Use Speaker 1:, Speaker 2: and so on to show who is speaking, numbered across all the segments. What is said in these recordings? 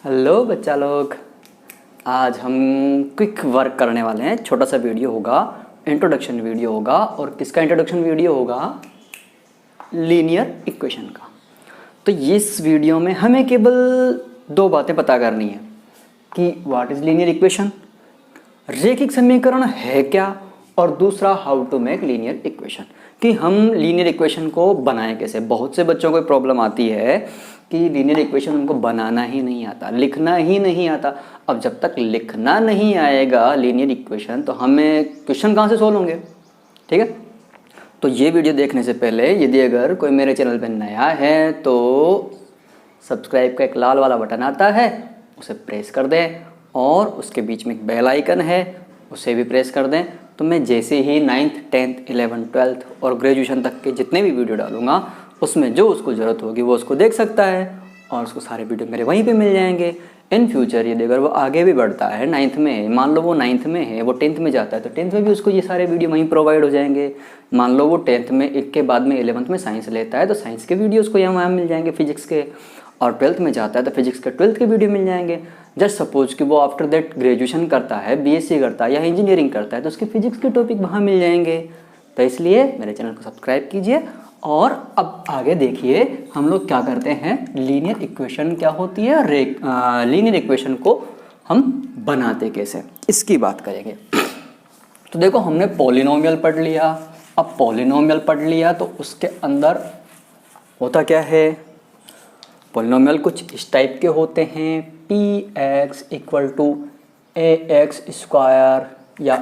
Speaker 1: Hello बच्चा लोग, आज हम क्विक वर्क करने वाले हैं। छोटा सा वीडियो होगा, इंट्रोडक्शन वीडियो होगा। और किसका इंट्रोडक्शन वीडियो होगा? लीनियर इक्वेशन का। तो इस वीडियो में हमें केवल दो बातें पता करनी है कि व्हाट इज़ लीनियर इक्वेशन, रैखिक समीकरण है क्या, और दूसरा how to make linear equation, कि हम लीनियर इक्वेशन को बनाएं कैसे। बहुत से बच्चों को प्रॉब्लम आती है कि लीनियर इक्वेशन उनको बनाना ही नहीं आता, लिखना ही नहीं आता। अब जब तक लिखना नहीं आएगा लीनियर इक्वेशन, तो हमें क्वेश्चन कहाँ से सोल्व होंगे? ठीक है। तो ये वीडियो देखने से पहले यदि अगर कोई मेरे चैनल पर नया है तो सब्सक्राइब का एक लाल वाला बटन आता है, उसे प्रेस कर दें, और उसके बीच में एक बेल आइकन है, उसे भी प्रेस कर दें। तो मैं जैसे ही 9th 10th 11th 12th और ग्रेजुएशन तक के जितने भी वीडियो डालूंगा, उसमें जो उसको ज़रूरत होगी वो उसको देख सकता है, और उसको सारे वीडियो मेरे वहीं पे मिल जाएंगे। इन फ्यूचर यदि अगर वो आगे भी बढ़ता है, 9th में है, मान लो वो 9th में है, वो 10th में जाता है, तो 10th में भी उसको ये सारे वीडियो वहीं प्रोवाइड हो जाएंगे। मान लो वो 10th में एक के बाद में 11th में साइंस लेता है, तो साइंस के वीडियो उसको यहाँ मिल जाएंगे, फिजिक्स के। और 12th में जाता है तो फिजिक्स के 12th के वीडियो मिल जाएंगे। जस्ट सपोज कि वो आफ्टर दैट ग्रेजुएशन करता है, बीएससी करता है या इंजीनियरिंग करता है, तो उसके फिजिक्स के टॉपिक वहाँ मिल जाएंगे। तो इसलिए मेरे चैनल को सब्सक्राइब कीजिए। और अब आगे देखिए हम लोग क्या करते हैं, लीनियर इक्वेशन क्या होती है, लीनियर इक्वेशन को हम बनाते कैसे, इसकी बात करेंगे। तो देखो, हमने पॉलिनोमियल पढ़ लिया। अब पॉलिनोमियल पढ़ लिया तो उसके अंदर होता क्या है, पॉलिनोमियल कुछ इस टाइप के होते हैं, px equal to ax square या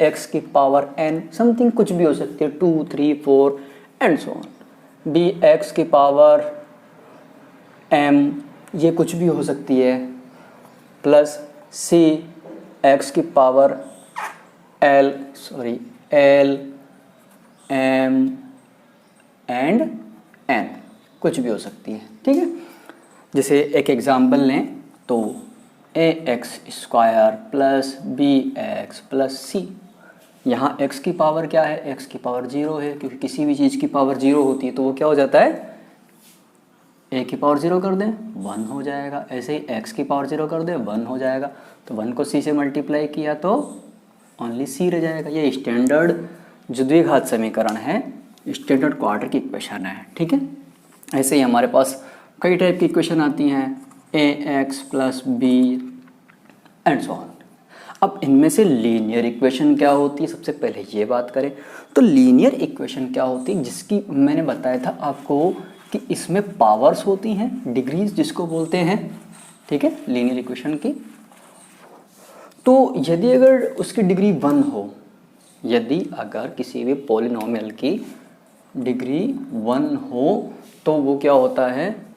Speaker 1: ax की पावर n, समथिंग कुछ भी हो सकती है, 2 3 4 एंड सो ऑन। bx की पावर m, ये कुछ भी हो सकती है, प्लस c x की power l m and n, कुछ भी हो सकती है। ठीक है। जैसे एक एग्जाम्पल लें तो ax square plus bx plus c, यहाँ x की पावर क्या है, x की पावर 0 है, क्योंकि किसी भी चीज़ की पावर 0 होती है तो वो क्या हो जाता है, a की पावर 0 कर दें 1 हो जाएगा। ऐसे ही x की पावर 0 कर दें 1 हो जाएगा। तो 1 को c से मल्टीप्लाई किया तो ओनली c रह जाएगा। ये स्टैंडर्ड जो द्विघात समीकरण है, स्टैंडर्ड क्वाड्रेटिक की इक्वेशन है। ठीक है। ऐसे ही हमारे पास कई टाइप की इक्वेशन आती हैं, ax plus b and so on. अब इनमें से लीनियर इक्वेशन क्या होती है, सबसे पहले ये बात करें तो लीनियर इक्वेशन क्या होती है, जिसकी मैंने बताया था आपको कि इसमें पावर्स होती हैं, डिग्रीज जिसको बोलते हैं। ठीक है, लीनियर इक्वेशन की। तो यदि अगर उसकी डिग्री 1 हो, यदि अगर किसी भी पॉलिनोमियल की डिग्री 1 हो, तो वो क्या होता है,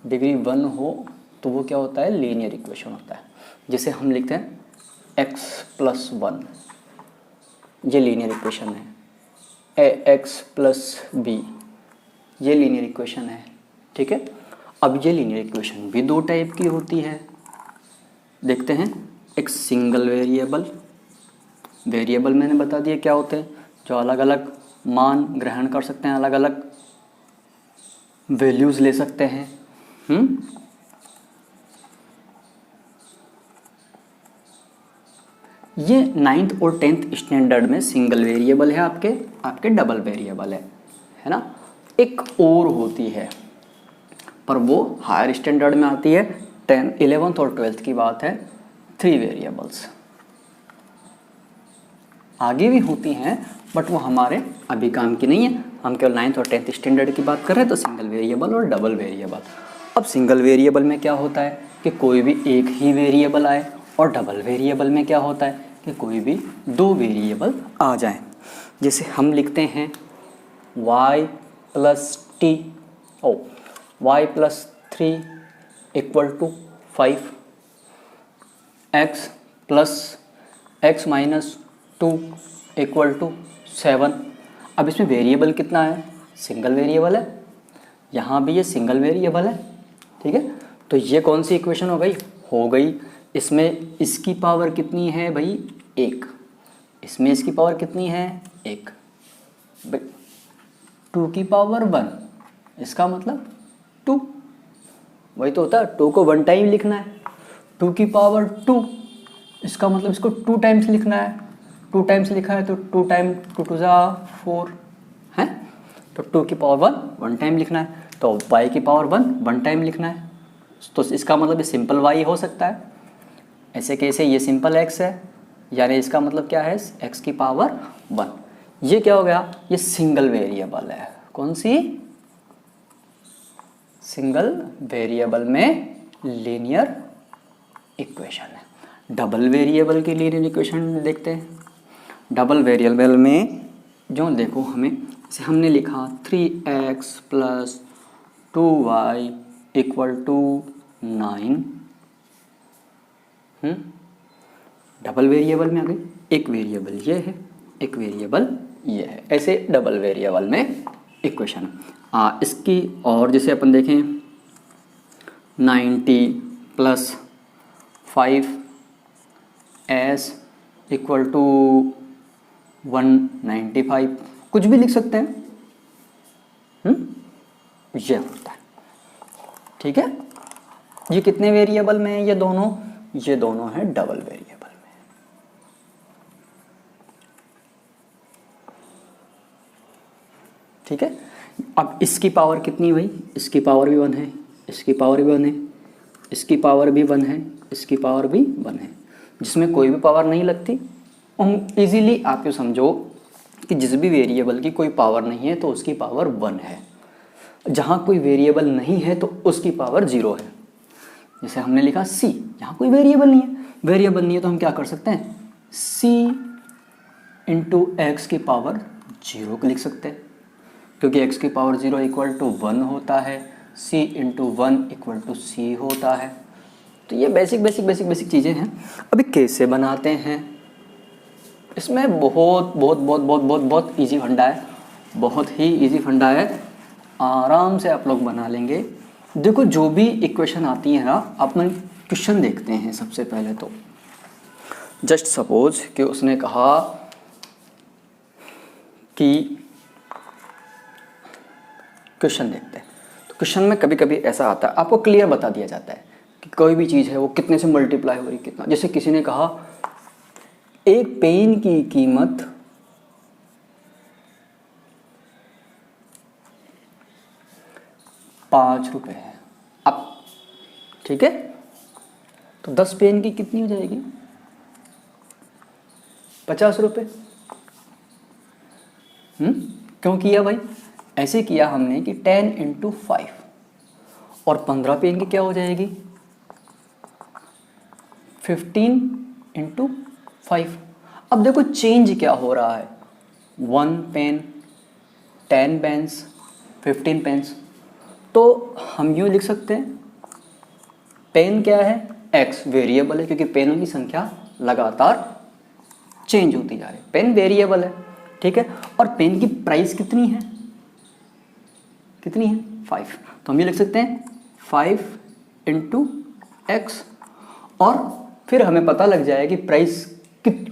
Speaker 1: डिग्री 1 हो तो वो क्या होता है, लीनियर इक्वेशन होता है। जैसे हम लिखते हैं x प्लस 1, ये लीनियर इक्वेशन है। ax प्लस बी, ये लीनियर इक्वेशन है। ठीक है। अब ये लीनियर इक्वेशन भी दो टाइप की होती है, देखते हैं। एक सिंगल वेरिएबल, वेरिएबल मैंने बता दिया क्या होते हैं, जो अलग अलग मान ग्रहण कर सकते हैं, अलग अलग वैल्यूज़ ले सकते हैं। ये 9th और 10th स्टैंडर्ड में सिंगल वेरिएबल है, आपके डबल वेरिएबल है ना। एक और होती है, पर वो हायर स्टैंडर्ड में आती है, 10th 11th और 12th की बात है, 3 वेरिएबल्स। आगे भी होती हैं बट वो हमारे अभी काम की नहीं है, हम केवल 9th और 10th स्टैंडर्ड की बात कर रहे हैं। तो सिंगल वेरिएबल और डबल वेरिएबल। अब सिंगल वेरिएबल में क्या होता है कि कोई भी एक ही वेरिएबल आए, और डबल वेरिएबल में क्या होता है कि कोई भी दो वेरिएबल आ जाएं। जैसे हम लिखते हैं y plus t y plus 3 equal to 5, x plus x minus 2 equal to 7। अब इसमें वेरिएबल कितना है, सिंगल वेरिएबल है, यहाँ भी ये सिंगल वेरिएबल है। ठीक है। तो ये कौन सी इक्वेशन हो गई, इसमें इसकी पावर कितनी है भाई, 1, इसमें इसकी पावर कितनी है, 1, 2 की पावर 1, इसका मतलब 2। वही तो होता है, 2 को 1 टाइम लिखना है, 2 की पावर 2, इसका मतलब इसको 2 टाइम्स लिखना है, 2 टाइम्स लिखा है तो 2 टाइम 2 टू ज़ा 4 है, तो 2 की पावर 1 टाइम लिखना है, तो y की पावर 1 टाइम लिखना है, तो इसका मतलब ये सिंपल y हो सकता है। ऐसे कैसे, ये सिंपल x है, यानी इसका मतलब क्या है, x की पावर 1। ये क्या हो गया, ये सिंगल वेरिएबल है, कौन सी, सिंगल वेरिएबल में लीनियर इक्वेशन है। डबल वेरिएबल की लीनियर इक्वेशन देखते हैं। डबल वेरिएबल में जो देखो हमें, जैसे हमने लिखा 3x + 2y = 9, डबल वेरिएबल में आ गई, एक वेरिएबल ये है, एक वेरिएबल ये है, ऐसे डबल वेरिएबल में इक्वेशन। इसकी और जैसे अपन देखें 90 + 5s = 195, कुछ भी लिख सकते हैं, ये होता है, ठीक है। ये कितने वेरिएबल में है, ये दोनों है डबल वेरिएबल में। ठीक है, अब इसकी पावर कितनी हुई, इसकी पावर भी 1 है, इसकी पावर भी 1 है, इसकी पावर भी 1 है, इसकी पावर भी 1 है, जिसमें कोई भी पावर नहीं लगती। इजीली आप यूँ समझो कि जिस भी वेरिएबल की कोई पावर नहीं है तो उसकी पावर 1 है, जहाँ कोई वेरिएबल नहीं है तो उसकी पावर 0 है। जैसे हमने लिखा c, यहाँ कोई वेरिएबल नहीं है, वेरिएबल नहीं है तो हम क्या कर सकते हैं, c × x की पावर 0 लिख सकते हैं, क्योंकि x की पावर 0 = 1 होता है, c × 1 = c होता है। तो ये बेसिक चीज़ें हैं। अभी कैसे बनाते हैं, इसमें बहुत ईजी फंडा है, बहुत ही ईजी फंडा है, आराम से आप लोग बना लेंगे। देखो जो भी इक्वेशन आती है ना, अपन क्वेश्चन देखते हैं सबसे पहले। तो जस्ट सपोज कि उसने कहा कि क्वेश्चन देखते हैं, तो क्वेश्चन में कभी कभी ऐसा आता है, आपको क्लियर बता दिया जाता है कि कोई भी चीज़ है वो कितने से मल्टीप्लाई हो रही, कितना। जैसे किसी ने कहा एक पेन की कीमत 5 रुपये है। अब ठीक है, तो 10 पेन की कितनी हो जाएगी, 50 रुपये। क्यों किया भाई, ऐसे किया हमने कि 10 × 5, और 15 पेन की क्या हो जाएगी, 15 × 5। अब देखो चेंज क्या हो रहा है, 1 पेन, 10 पेन्स, 15 पेन्स। तो हम यूँ लिख सकते हैं, पेन क्या है, x वेरिएबल है, क्योंकि पेनों की संख्या लगातार चेंज होती जा रही है, पेन वेरिएबल है, ठीक है। और पेन की प्राइस कितनी है, 5। तो हम ये लिख सकते हैं 5 × x, और फिर हमें पता लग जाए कि प्राइस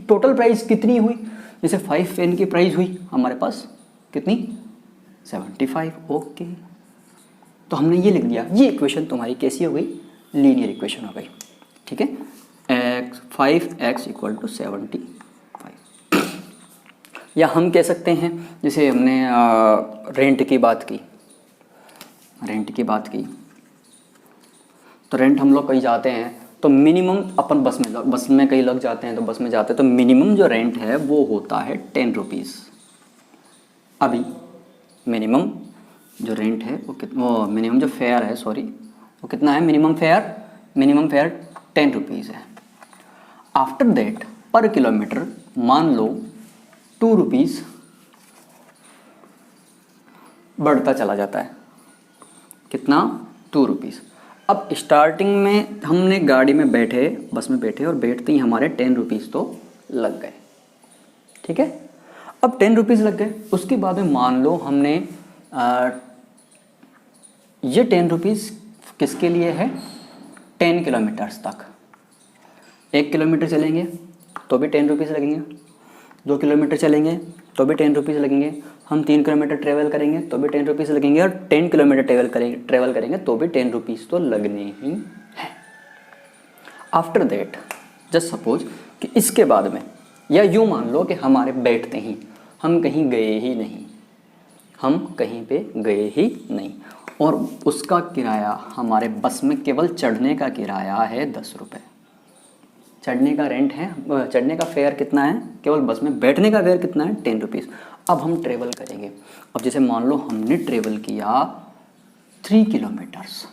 Speaker 1: टोटल प्राइस कितनी हुई। जैसे 5 पेन की प्राइस हुई हमारे पास कितनी, 75। ओके, तो हमने ये लिख दिया। ये इक्वेशन तुम्हारी कैसी हो गई, लीनियर इक्वेशन हो गई, ठीक है। 5x = 75। या हम कह सकते हैं, जैसे हमने रेंट की बात की, तो रेंट हम लोग कहीं जाते हैं तो मिनिमम अपन बस में कहीं लग जाते हैं, तो बस में जाते हैं तो मिनिमम जो रेंट है वो होता है 10 रुपीज़। अभी मिनिमम जो रेंट है वो मिनिमम जो फेयर है, सॉरी, वो कितना है, मिनिमम फेयर 10 रुपीज़ है। आफ्टर दैट पर किलोमीटर मान लो 2 रुपीज़ बढ़ता चला जाता है, कितना, 2 रुपीज़। अब स्टार्टिंग में हमने गाड़ी में बैठे, बस में बैठे, और बैठते ही हमारे 10 रुपीज़ तो लग गए, ठीक है। अब 10 रुपीज़ लग गए, उसके बाद में मान लो हमने ये 10 रुपीज़ किसके लिए है, 10 किलोमीटर्स तक। 1 किलोमीटर चलेंगे तो भी 10 रुपीज़ लगेंगे, 2 किलोमीटर चलेंगे तो भी 10 रुपीज़ लगेंगे, हम 3 किलोमीटर ट्रेवल करेंगे तो भी 10 रुपीज़ लगेंगे, और 10 किलोमीटर ट्रेवल करेंगे तो भी 10 रुपीज़ तो लगने ही है। आफ्टर दैट जस्ट सपोज कि इसके बाद में, या यूँ मान लो कि हमारे बैठते ही हम कहीं गए ही नहीं, हम कहीं पे गए ही नहीं, और उसका किराया हमारे बस में केवल चढ़ने का किराया है 10 रुपये। चढ़ने का रेंट है, चढ़ने का फेयर कितना है, केवल बस में बैठने का फेयर कितना है, 10 रुपीज़। अब हम ट्रेवल करेंगे। अब जैसे मान लो हमने ट्रेवल किया 3 किलोमीटर्स,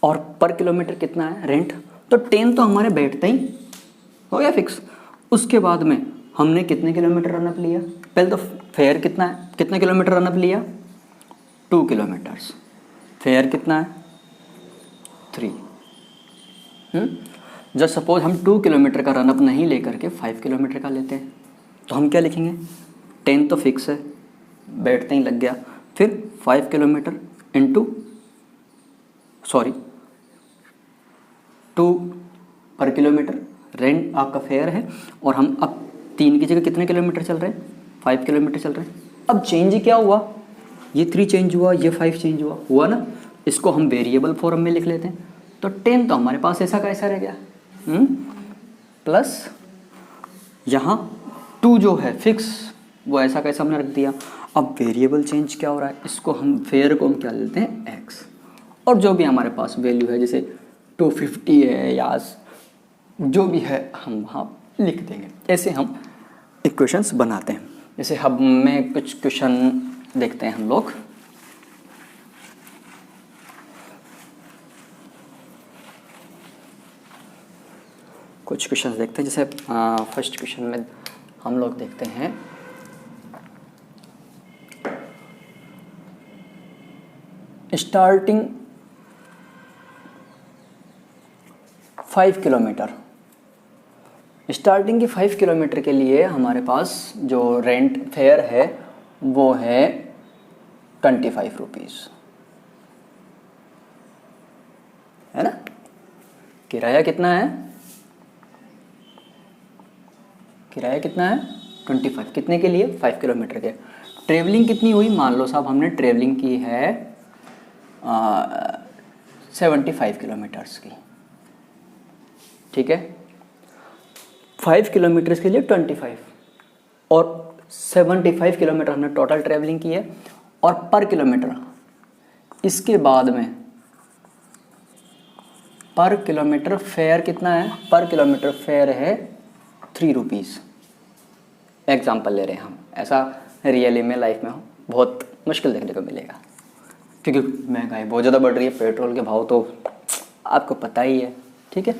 Speaker 1: और पर किलोमीटर कितना है रेंट, तो 10 तो हमारे बैठते ही हो गया फिक्स। उसके बाद में हमने कितने किलोमीटर रनअप लिया, पहले तो फेयर कितना है, कितने किलोमीटर रनअप लिया, 2 किलोमीटर्स, फेयर कितना है 3। जब सपोज हम 2 किलोमीटर का रनअप नहीं लेकर के 5 किलोमीटर का लेते हैं, तो हम क्या लिखेंगे, 10 तो फिक्स है, बैठते ही लग गया, फिर 5 किलोमीटर इंटू 2 पर किलोमीटर रेंट आपका फेयर है, और हम अब 3 की जगह कितने किलोमीटर चल रहे हैं, 5 किलोमीटर चल रहे हैं। अब चेंज क्या हुआ, ये 3 चेंज हुआ, ये 5 चेंज हुआ ना, इसको हम वेरिएबल फॉर्म में लिख लेते हैं। तो 10 तो हमारे पास ऐसा का ऐसा रह गया, प्लस यहाँ 2 जो है फिक्स, वो ऐसा कैसा हमने रख दिया। अब वेरिएबल चेंज क्या हो रहा है, इसको हम फेयर को हम क्या लेते हैं x, और जो भी हमारे पास वैल्यू है, जैसे 250 है या जो भी है हम वहाँ लिख देंगे। ऐसे हम इक्वेशंस बनाते हैं। जैसे हम में कुछ क्वेश्चन देखते हैं हम लोग। कुछ क्वेश्चंस देखते हैं, जैसे फर्स्ट क्वेश्चन में हम लोग देखते हैं स्टार्टिंग 5 किलोमीटर। स्टार्टिंग की 5 किलोमीटर के लिए हमारे पास जो रेंट फेयर है वो है 25 रुपीज़, है ना। किराया कितना है, किराया कितना है 25, कितने के लिए, 5 किलोमीटर के। ट्रेवलिंग कितनी हुई, मान लो साहब हमने ट्रेवलिंग की है 75 किलोमीटर्स की, ठीक है। 5 किलोमीटर्स के लिए 25 और 75 किलोमीटर हमने टोटल ट्रेवलिंग की है, और पर किलोमीटर इसके बाद में पर किलोमीटर फेयर कितना है, पर किलोमीटर फेयर है 3 रुपीज़। एग्जाम्पल ले रहे हैं हम, ऐसा रियली में लाइफ में बहुत मुश्किल देखने को मिलेगा, क्योंकि महंगाई बहुत ज़्यादा बढ़ रही है, पेट्रोल के भाव तो आपको पता ही है, ठीक है।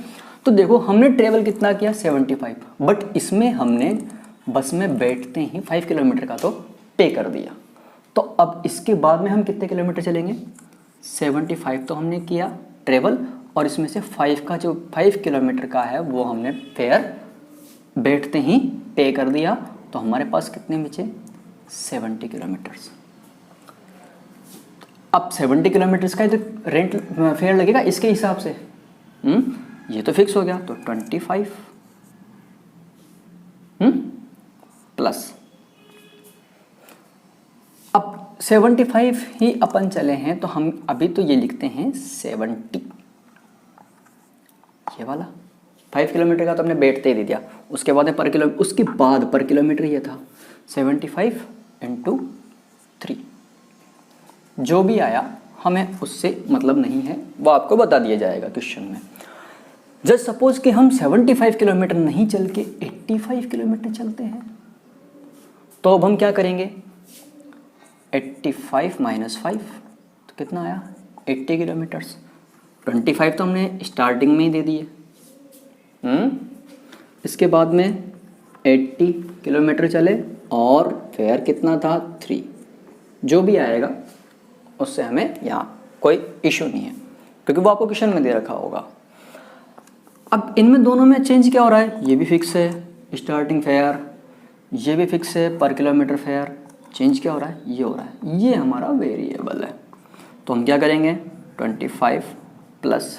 Speaker 1: तो देखो हमने ट्रेवल कितना किया 75, बट इसमें हमने बस में बैठते ही 5 किलोमीटर का तो पे कर दिया। तो अब इसके बाद में हम कितने किलोमीटर चलेंगे, 75 तो हमने किया ट्रेवल, और इसमें से 5 का जो 5 किलोमीटर का है वो हमने फेयर बैठते ही पे कर दिया। तो हमारे पास कितने बचे, 70 किलोमीटर्स। अब 70 किलोमीटर्स का जो रेंट फेयर लगेगा इसके हिसाब से, ये तो फिक्स हो गया, तो 25 प्लस, अब 75 ही अपन चले हैं, तो हम अभी तो ये लिखते हैं 70, ये वाला 5 किलोमीटर का तो हमने बैठते ही दे दिया। उसके बाद पर किलोमीटर, उसके बाद पर किलोमीटर ये था 75 × 3, जो भी आया हमें उससे मतलब नहीं है, वो आपको बता दिया जाएगा क्वेश्चन में। जस्ट सपोज कि हम 75 किलोमीटर नहीं चल के 85 किलोमीटर चलते हैं, तो अब हम क्या करेंगे, 85 - 5 तो कितना आया, 80 किलोमीटर्स। 25 तो हमने स्टार्टिंग में ही दे दिए, इसके बाद में 80 किलोमीटर चले, और फेयर कितना था 3, जो भी आएगा उससे हमें यहाँ कोई इशू नहीं है, क्योंकि वो आपको क्वेश्चन में दे रखा होगा। अब इनमें दोनों में चेंज क्या हो रहा है, ये भी फिक्स है स्टार्टिंग फेयर, ये भी फिक्स है पर किलोमीटर फेयर, चेंज क्या हो रहा है, ये हो रहा है, ये हमारा वेरिएबल है। तो हम क्या करेंगे, 25 प्लस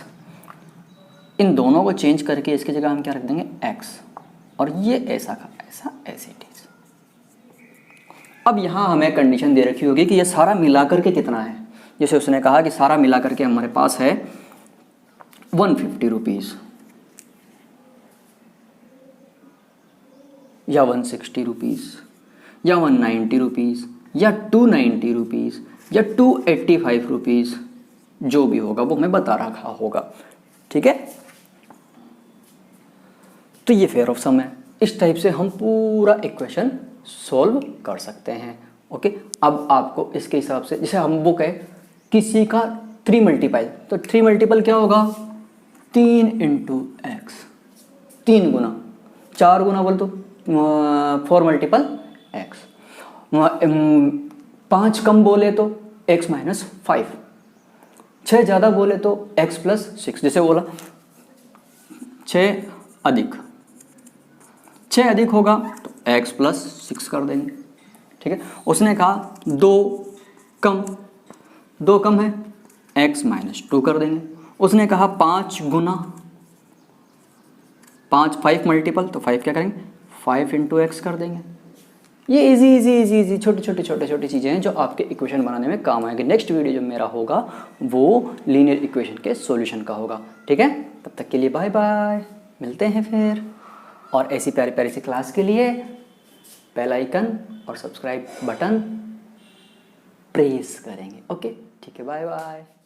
Speaker 1: इन दोनों को चेंज करके इसकी जगह हम क्या रख देंगे x, और ये ऐसा का ऐसा एज इट इज। अब यहाँ हमें कंडीशन दे रखी होगी कि ये सारा मिलाकर के कितना है। जैसे उसने कहा कि सारा मिलाकर के हमारे पास है 150 रुपीज़ या 160 रुपीज़ या 190 रुपीज़ या 290 रुपीज़ या 285 रुपीज़, जो भी होगा वो मैं बता रखा होगा। ठीक है, तो ये फेयर ऑफ सम है। इस टाइप से हम पूरा इक्वेशन सॉल्व कर सकते हैं। ओके, अब आपको इसके हिसाब से, जैसे हम बुक है किसी का 3 मल्टीपल, तो 3 मल्टीपल क्या होगा 3 × x, 3 गुना, 4 गुना बोल तो 4 मल्टीपल x, 5 कम बोले तो x - 5, 6 ज़्यादा बोले तो x + 6। जैसे बोला 6 अधिक होगा तो x + 6 कर देंगे। ठीक है, उसने कहा 2 कम है x - 2 कर देंगे। उसने कहा 5 गुना 5 मल्टीपल, तो 5 क्या करेंगे 5 × x कर देंगे। ये इजी छोटी चीज़ें हैं जो आपके इक्वेशन बनाने में काम आएंगे। नेक्स्ट वीडियो जो मेरा होगा वो लीनियर इक्वेशन के सॉल्यूशन का होगा। ठीक है, तब तक के लिए बाय बाय, मिलते हैं फिर। और ऐसी प्यारी सी क्लास के लिए बेल आइकन और सब्सक्राइब बटन प्रेस करेंगे। ओके, ठीक है, बाय बाय।